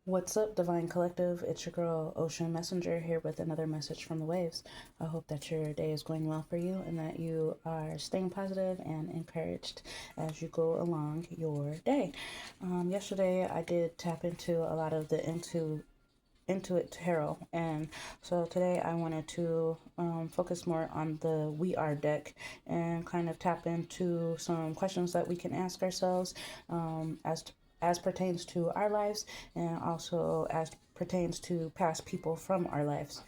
What's up, Divine Collective? It's your girl, Ocean Messenger, here with another message from the waves. I hope that your day is going well for you and that you are staying positive and encouraged as you go along your day. Yesterday, I did tap into a lot of the Intuit Tarot, and so today I wanted to focus more on the We Are deck and kind of tap into some questions that we can ask ourselves as pertains to our lives and also as pertains to past people from our lives.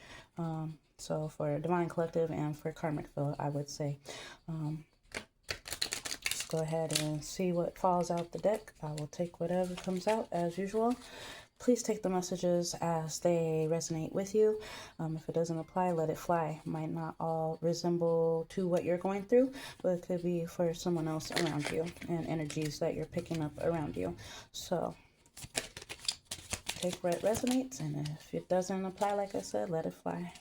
So for Divine Collective and for Karmic Fill, I would say, let's go ahead and see what falls out the deck. I will take whatever comes out as usual. Please take the messages as they resonate with you. If it doesn't apply, let it fly. Might not all resemble to what you're going through, but it could be for someone else around you and energies that you're picking up around you. So take what resonates, and if it doesn't apply, like I said, let it fly.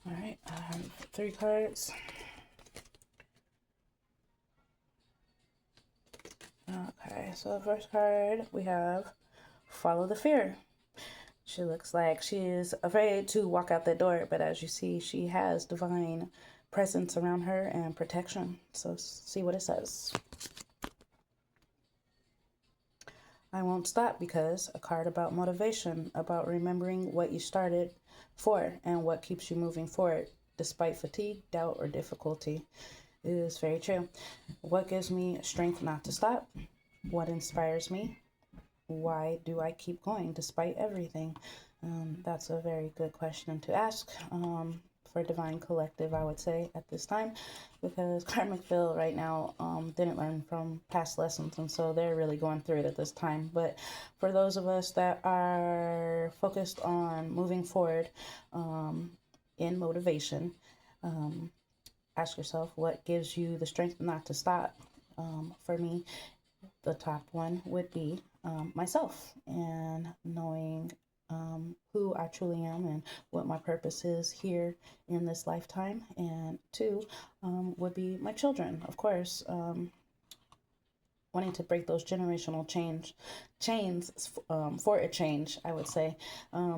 All right, 3 cards. Okay, so the first card we have Follow the Fear. She looks like she is afraid to walk out that door, but as you see, she has divine presence around her and protection. So see what it says. I won't stop, because a card about motivation, about remembering what you started for and what keeps you moving forward despite fatigue, doubt, or difficulty. It is very true. What gives me strength not to stop? What inspires me? Why do I keep going despite everything? That's a very good question to ask for Divine Collective, I would say, at this time, because Karmic Field right now didn't learn from past lessons, and so they're really going through it at this time. But for those of us that are focused on moving forward in motivation, ask yourself, what gives you the strength not to stop? For me, the top one would be myself, and knowing who I truly am and what my purpose is here in this lifetime. And 2 would be my children, of course. Wanting to break those generational chains for a change, I would say,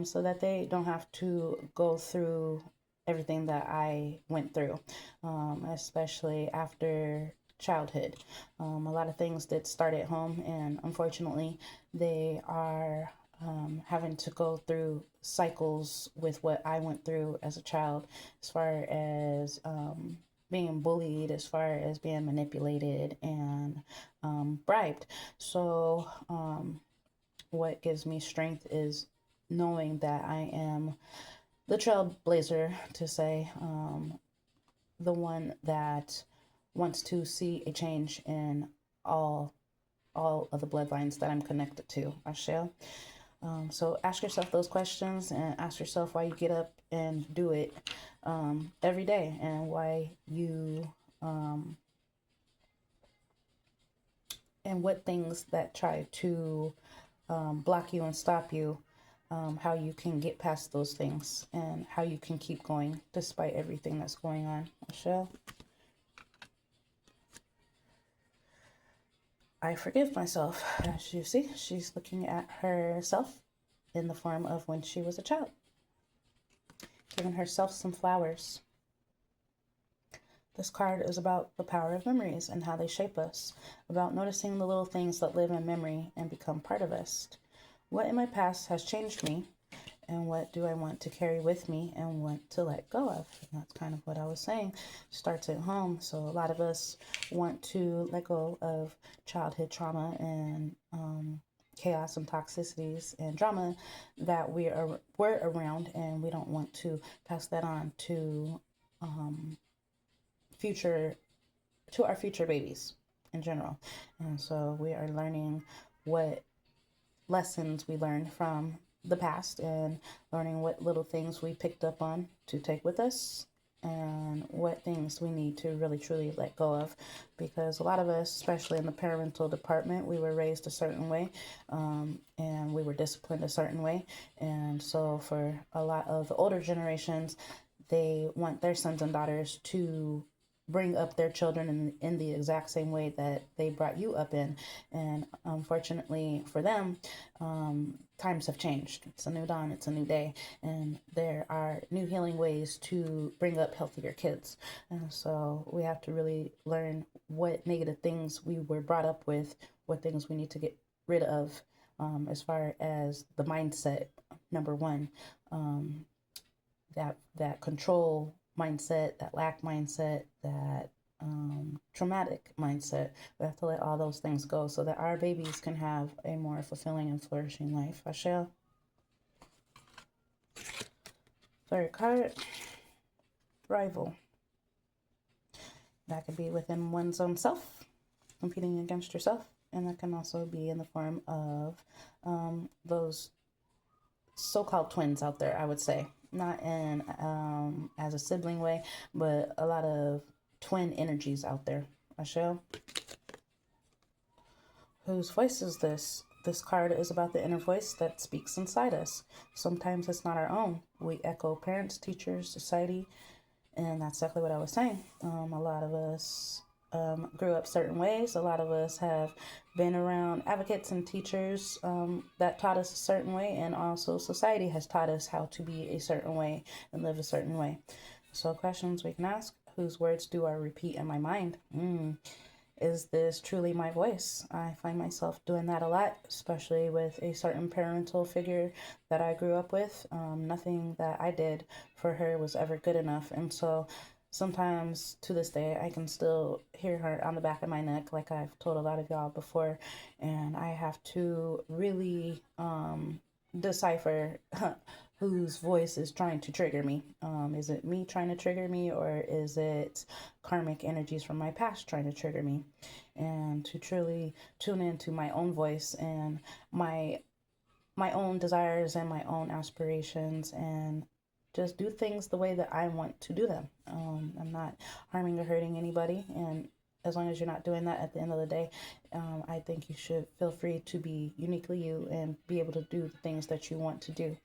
so that they don't have to go through everything that I went through, especially after childhood. A lot of things that start at home, and unfortunately, they are having to go through cycles with what I went through as a child, as far as being bullied, as far as being manipulated and bribed. So, what gives me strength is knowing that I am the trailblazer, to say, the one that wants to see a change in all of the bloodlines that I'm connected to. Ashe. So ask yourself those questions, and ask yourself why you get up and do it every day, and why you and what things that try to block you and stop you, how you can get past those things and how you can keep going despite everything that's going on. Michelle? I forgive myself. As you see, she's looking at herself in the form of when she was a child, giving herself some flowers. This card is about the power of memories and how they shape us, about noticing the little things that live in memory and become part of us. What in my past has changed me, and what do I want to carry with me and want to let go of? And that's kind of what I was saying. Starts at home. So a lot of us want to let go of childhood trauma and chaos and toxicities and drama that were around, and we don't want to pass that on to our future babies in general. And so we are learning what lessons we learned from the past, and learning what little things we picked up on to take with us, and what things we need to really truly let go of, because a lot of us, especially in the parental department, we were raised a certain way, and we were disciplined a certain way. And so for a lot of the older generations, they want their sons and daughters to bring up their children in the exact same way that they brought you up in. And unfortunately for them, times have changed. It's a new dawn, it's a new day, and there are new healing ways to bring up healthier kids. And so we have to really learn what negative things we were brought up with, what things we need to get rid of, as far as the mindset, number one, that control mindset, that lack mindset, that traumatic mindset. We have to let all those things go so that our babies can have a more fulfilling and flourishing life. I shall. Third card, rival. That could be within one's own self, competing against yourself. And that can also be in the form of those so-called twins out there, I would say. Not in as a sibling way, but a lot of twin energies out there. I shall. Whose voice is this? This card is about the inner voice that speaks inside us. Sometimes it's not our own. We echo parents, teachers, society, and that's exactly what I was saying. A lot of us grew up certain ways. A lot of us have been around advocates and teachers that taught us a certain way, and also society has taught us how to be a certain way and live a certain way. So questions we can ask: whose words do I repeat in my mind? Is this truly my voice? I find myself doing that a lot, especially with a certain parental figure that I grew up with. Nothing that I did for her was ever good enough. And so sometimes to this day, I can still hear her on the back of my neck, like I've told a lot of y'all before. And I have to really decipher whose voice is trying to trigger me. Is it me trying to trigger me, or is it karmic energies from my past trying to trigger me? And to truly tune into my own voice and my own desires and my own aspirations, and just do things the way that I want to do them. I'm not harming or hurting anybody, and as long as you're not doing that at the end of the day, I think you should feel free to be uniquely you and be able to do the things that you want to do.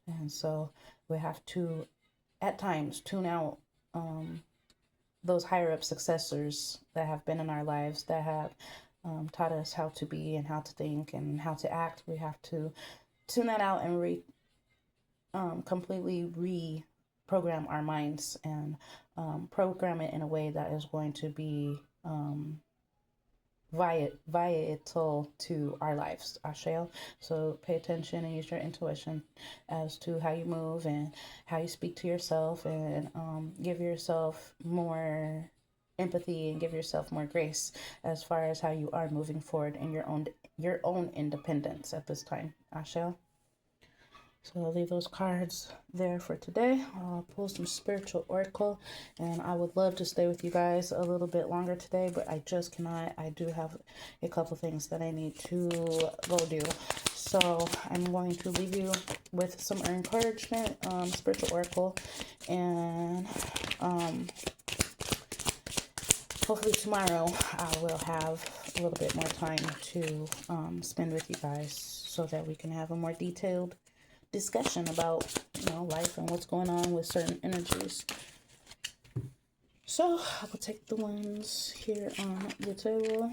And so we have to, at times, tune out those higher up successors that have been in our lives, that have taught us how to be and how to think and how to act. We have to tune that out and completely reprogram our minds and program it in a way that is going to be vital to our lives, Ashale. So pay attention and use your intuition as to how you move and how you speak to yourself, and give yourself more empathy and give yourself more grace as far as how you are moving forward in your own independence at this time, Ashale. So I'll leave those cards there for today. I'll pull some spiritual oracle, and I would love to stay with you guys a little bit longer today, but I just cannot. I do have a couple things that I need to go do. So I'm going to leave you with some encouragement, spiritual oracle, and hopefully tomorrow I will have a little bit more time to spend with you guys so that we can have a more detailed discussion about life and what's going on with certain energies. So I will take the ones here on the table.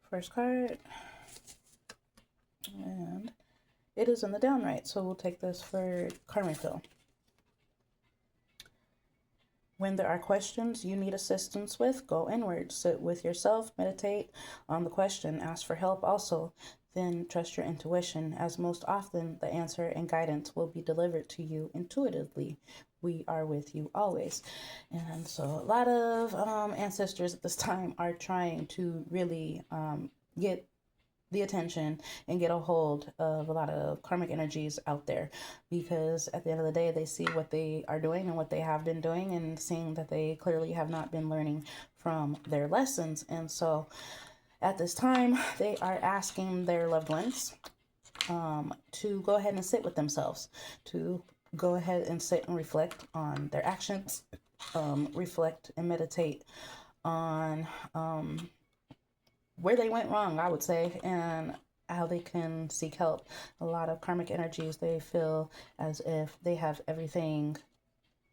First card, and it is in the downright, so we'll take this for Carmichael. When there are questions you need assistance with, go inward. Sit with yourself, meditate on the question, ask for help also. Then trust your intuition, as most often the answer and guidance will be delivered to you intuitively. We are with you always. And so a lot of ancestors at this time are trying to really get the attention and get a hold of a lot of karmic energies out there, because at the end of the day they see what they are doing and what they have been doing, and seeing that they clearly have not been learning from their lessons. And so at this time they are asking their loved ones to go ahead and sit with themselves, to go ahead and sit and reflect on their actions, reflect and meditate on where they went wrong, I would say, and how they can seek help. A lot of karmic energies, they feel as if they have everything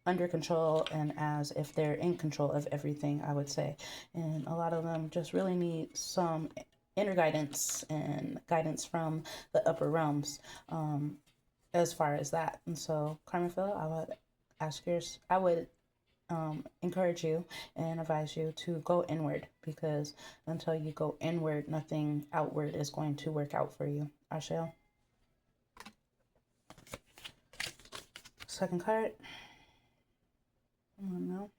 under control and as if they're in control of everything, I would say. And a lot of them just really need some inner guidance and guidance from the upper realms, as far as that. And so, Carmenville, I would encourage you and advise you to go inward, because until you go inward, nothing outward is going to work out for you. Ashel. Second card. Oh, no.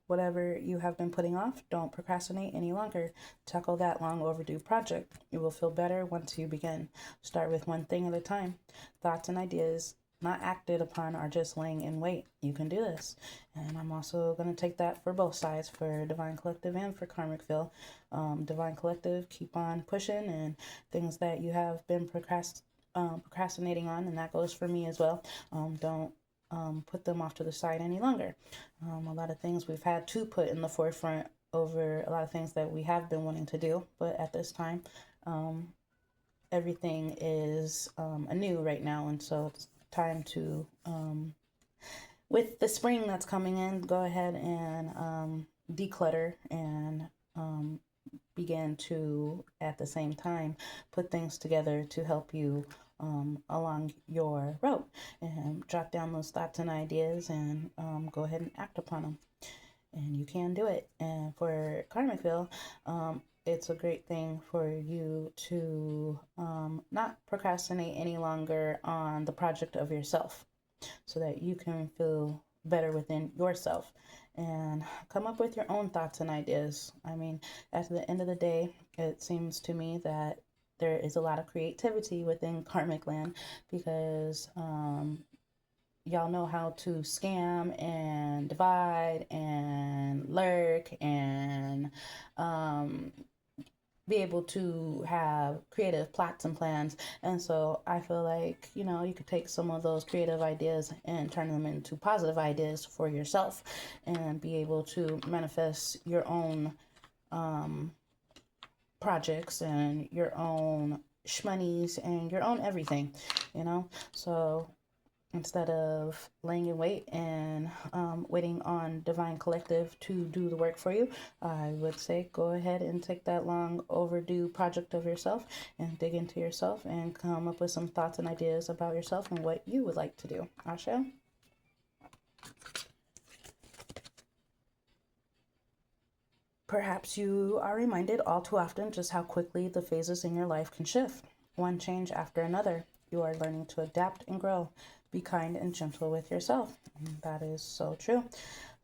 Whatever you have been putting off, don't procrastinate any longer. Tackle that long overdue project. You will feel better once you begin. Start with one thing at a time. Thoughts and ideas not acted upon are just laying in wait. You can do this. And I'm also going to take that for both sides, for Divine Collective and for Karmicville. Divine Collective, keep on pushing, and things that you have been procrastinating on, and that goes for me as well. Don't put them off to the side any longer. A lot of things we've had to put in the forefront over a lot of things that we have been wanting to do, but at this time, everything is anew right now, and so it's time to, with the spring that's coming in, go ahead and declutter and begin to, at the same time, put things together to help you along your road, and jot down those thoughts and ideas, and go ahead and act upon them. And you can do it. And for Karmicville, it's a great thing for you to not procrastinate any longer on the project of yourself, so that you can feel better within yourself and come up with your own thoughts and ideas. I mean, at the end of the day, it seems to me that there is a lot of creativity within Karmic Land, because y'all know how to scam and divide and lurk and be able to have creative plots and plans. And so I feel like, you could take some of those creative ideas and turn them into positive ideas for yourself, and be able to manifest your own projects and your own shmoneys and your own everything, So instead of laying in wait and waiting on Divine Collective to do the work for you, I would say go ahead and take that long overdue project of yourself and dig into yourself and come up with some thoughts and ideas about yourself and what you would like to do. Asha? Perhaps you are reminded all too often just how quickly the phases in your life can shift, one change after another. You are learning to adapt and grow. Be kind and gentle with yourself. And that is so true.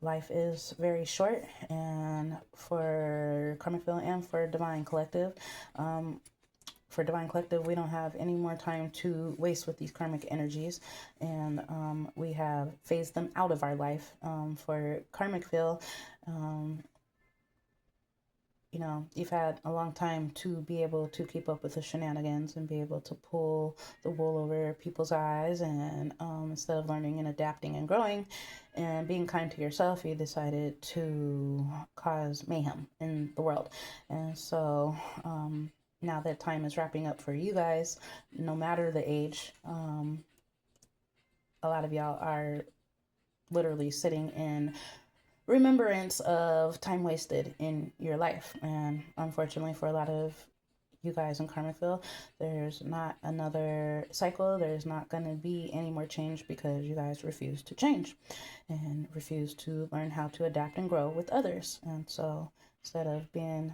Life is very short, and for Karmicville and for Divine Collective, we don't have any more time to waste with these karmic energies, and we have phased them out of our life. For Karmicville, you've had a long time to be able to keep up with the shenanigans and be able to pull the wool over people's eyes. And instead of learning and adapting and growing and being kind to yourself, you decided to cause mayhem in the world. And so now that time is wrapping up for you guys, no matter the age, a lot of y'all are literally sitting in remembrance of time wasted in your life. And unfortunately for a lot of you guys in Karmicville, there's not another cycle. There's not going to be any more change, because you guys refuse to change and refuse to learn how to adapt and grow with others. And so instead of being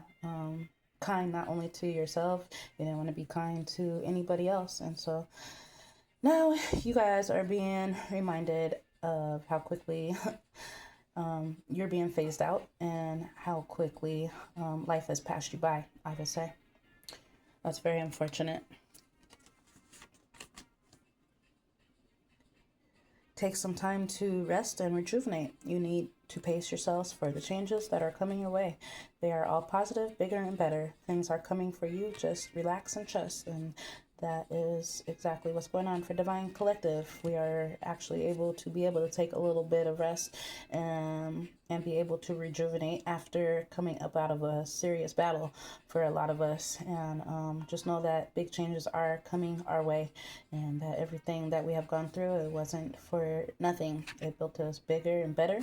kind not only to yourself, you didn't want to be kind to anybody else. And so now you guys are being reminded of how quickly you're being phased out, and how quickly life has passed you by, I would say. That's very unfortunate. Take some time to rest and rejuvenate. You need to pace yourselves for the changes that are coming your way. They are all positive, bigger, and better. Things are coming for you. Just relax and trust. And that is exactly what's going on for Divine Collective. We are actually able to take a little bit of rest and and be able to rejuvenate after coming up out of a serious battle for a lot of us. And just know that big changes are coming our way, and that everything that we have gone through, it wasn't for nothing. It built us bigger and better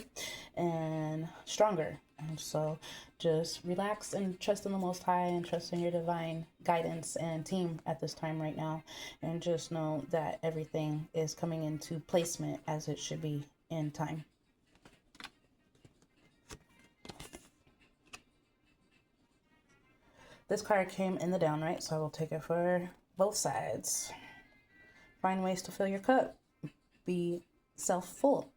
and stronger. And so just relax and trust in the Most High and trust in your divine guidance and team at this time right now. And just know that everything is coming into placement as it should be in time. This card came in the downright, so I will take it for both sides. Find ways to fill your cup. Be self-full.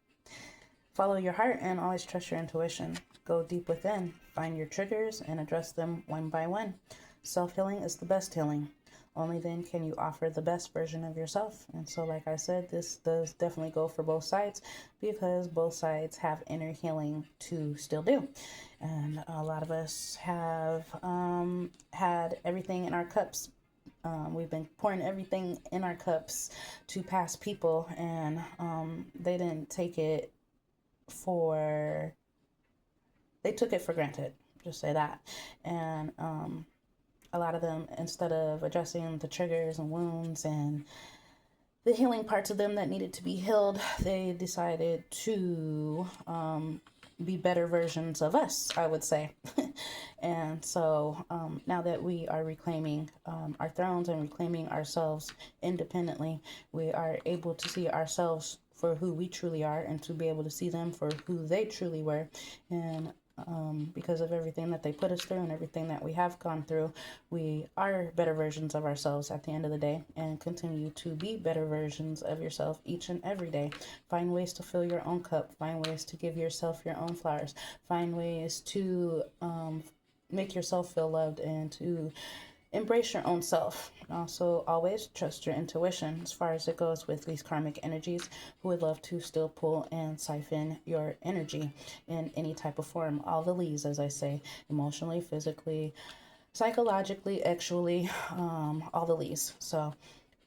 Follow your heart and always trust your intuition. Go deep within. Find your triggers and address them one by one. Self-healing is the best healing. Only then can you offer the best version of yourself. And so, like I said, this does definitely go for both sides, because both sides have inner healing to still do. And a lot of us have had everything in our cups. We've been pouring everything in our cups to past people, and they didn't take it for, they took it for granted. Just say that. And a lot of them, instead of addressing the triggers and wounds and the healing parts of them that needed to be healed, they decided to be better versions of us, I would say. And so now that we are reclaiming our thrones and reclaiming ourselves independently, we are able to see ourselves for who we truly are, and to be able to see them for who they truly were. And because of everything that they put us through and everything that we have gone through, we are better versions of ourselves at the end of the day, and continue to be better versions of yourself each and every day. Find ways to fill your own cup. Find ways to give yourself your own flowers. Find ways to make yourself feel loved, and to embrace your own self. Also, always trust your intuition as far as it goes with these karmic energies, who would love to still pull and siphon your energy in any type of form. All the leaves, as I say, emotionally, physically, psychologically, actually, all the leaves. So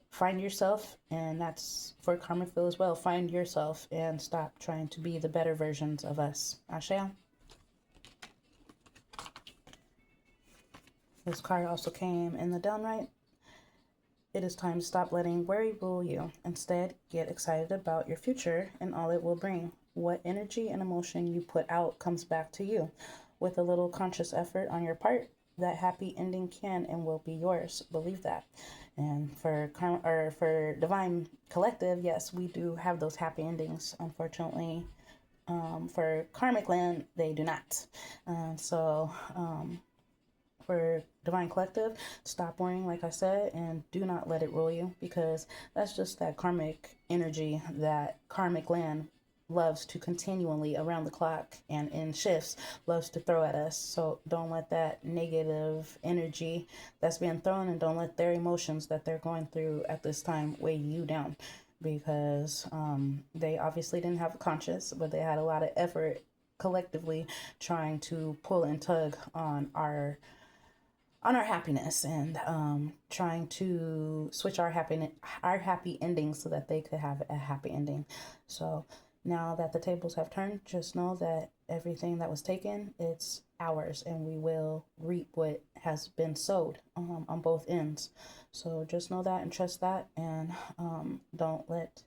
find yourself, and that's for karmic fill as well. Find yourself and stop trying to be the better versions of us. Ashe. This card also came in the downright. It is time to stop letting worry rule you. Instead, get excited about your future and all it will bring. What energy and emotion you put out comes back to you. With a little conscious effort on your part, that happy ending can and will be yours. Believe that. And for Divine Collective, yes, we do have those happy endings. Unfortunately, for Karmic Land, they do not. For Divine Collective, stop worrying, like I said, and do not let it rule you, because that's just that karmic energy that Karmic Land loves to continually, around the clock and in shifts, loves to throw at us. So don't let that negative energy that's being thrown, and don't let their emotions that they're going through at this time weigh you down, because they obviously didn't have a conscience, but they had a lot of effort collectively trying to pull and tug on our happiness, and trying to switch our happy endings so that they could have a happy ending. So now that the tables have turned, just know that everything that was taken, it's ours, and we will reap what has been sowed on both ends. So just know that and trust that, and don't let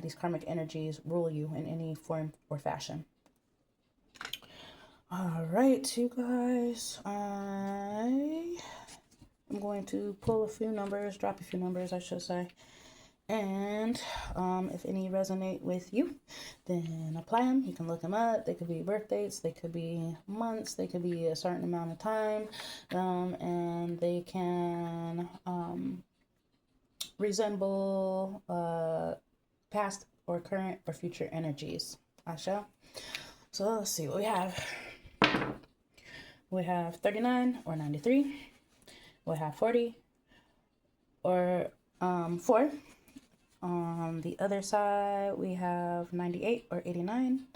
these karmic energies rule you in any form or fashion. All right, you guys, I am going to pull a few numbers, drop a few numbers, I should say. And if any resonate with you, then apply them. You can look them up. They could be birth dates, they could be months, they could be a certain amount of time, and they can resemble past or current or future energies. I shall. So let's see what we have. We have 39 or 93. We have 40 or 4. On the other side, we have 98 or 89.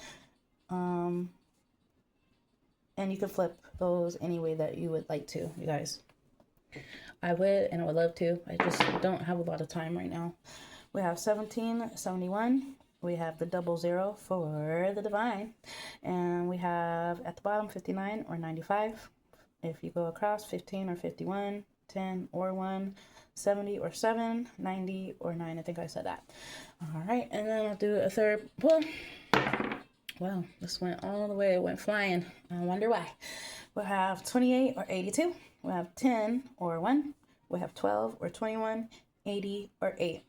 And you can flip those any way that you would like to, you guys. I would, and I would love to. I just don't have a lot of time right now. We have 17, 71, We have the 00 for the divine. And we have at the bottom 59 or 95. If you go across, 15 or 51, 10 or 1, 70 or 7, 90 or 9. I think I said that. All right, and then I'll do a third pull. Well, this went all the way. It went flying. I wonder why. We'll have 28 or 82. We'll have 10 or 1. We'll have 12 or 21, 80 or 8.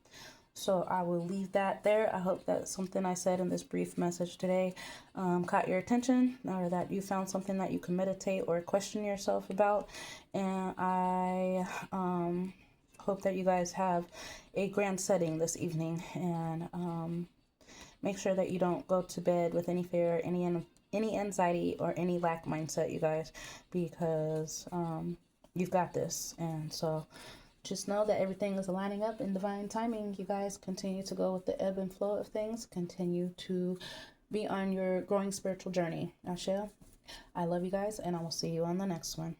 So I will leave that there. I hope that something I said in this brief message today caught your attention, or that you found something that you can meditate or question yourself about. And I hope that you guys have a grand setting this evening, and make sure that you don't go to bed with any fear, any anxiety, or any lack mindset, you guys, because you've got this. And so just know that everything is aligning up in divine timing. You guys continue to go with the ebb and flow of things. Continue to be on your growing spiritual journey. Ashe. I love you guys, and I will see you on the next one.